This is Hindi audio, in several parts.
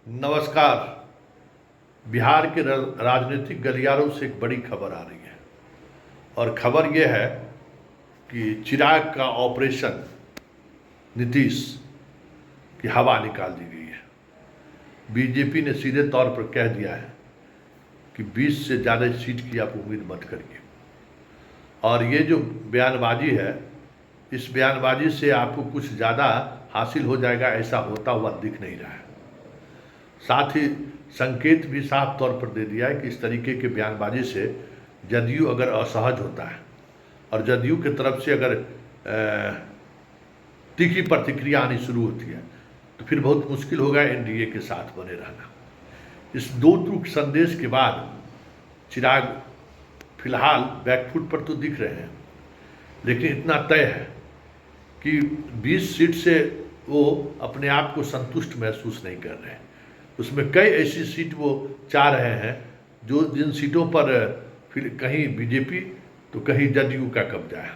नमस्कार। बिहार के राजनीतिक गलियारों से एक बड़ी खबर आ रही है और खबर यह है कि चिराग का ऑपरेशन नीतीश की हवा निकाल दी गई है। बीजेपी ने सीधे तौर पर कह दिया है कि 20 से ज़्यादा सीट की आप उम्मीद मत करिए। और ये जो बयानबाजी है, इस बयानबाजी से आपको कुछ ज़्यादा हासिल हो जाएगा ऐसा होता हुआ दिख नहीं रहा है। साथ ही संकेत भी साफ तौर पर दे दिया है कि इस तरीके के बयानबाजी से जदयू अगर असहज होता है और जदयू की तरफ से अगर तीखी प्रतिक्रिया आनी शुरू होती है तो फिर बहुत मुश्किल होगा एनडीए के साथ बने रहना। इस दो टूक संदेश के बाद चिराग फिलहाल बैकफुट पर तो दिख रहे हैं, लेकिन इतना तय है कि 20 सीट से वो अपने आप को संतुष्ट महसूस नहीं कर रहे हैं। उसमें कई ऐसी सीट वो चाह रहे हैं जो जिन सीटों पर फिर कहीं बीजेपी तो कहीं जदयू का कब्जा है।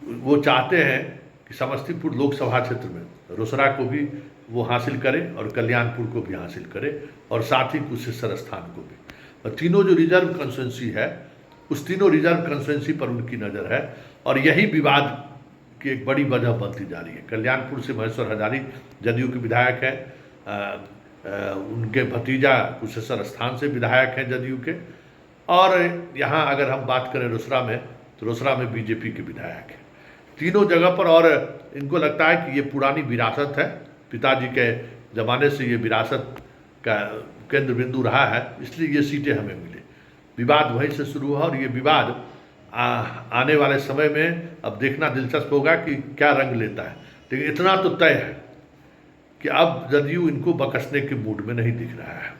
वो चाहते हैं कि समस्तीपुर लोकसभा क्षेत्र में रोसड़ा को भी वो हासिल करे और कल्याणपुर को भी हासिल करे और साथ ही कुशेश्वर स्थान को भी। और तीनों जो रिजर्व कंस्टिट्यूंसी है उस तीनों रिजर्व कंस्टिट्यूंसी पर उनकी नज़र है और यही विवाद की एक बड़ी वजह बनती जा रही है। कल्याणपुर से महेश्वर हजारी जदयू के विधायक हैं, उनके भतीजा कुशेश्वर स्थान से विधायक हैं जदयू के, और यहाँ अगर हम बात करें रोसड़ा में तो रोसड़ा में बीजेपी के विधायक हैं तीनों जगह पर। और इनको लगता है कि ये पुरानी विरासत है, पिताजी के ज़माने से ये विरासत का केंद्र बिंदु रहा है, इसलिए ये सीटें हमें मिले। विवाद वहीं से शुरू हुआ और ये विवाद आने वाले समय में अब देखना दिलचस्प होगा कि क्या रंग लेता है। लेकिन इतना तो तय है कि अब जदयू इनको बकसने के मूड में नहीं दिख रहा है।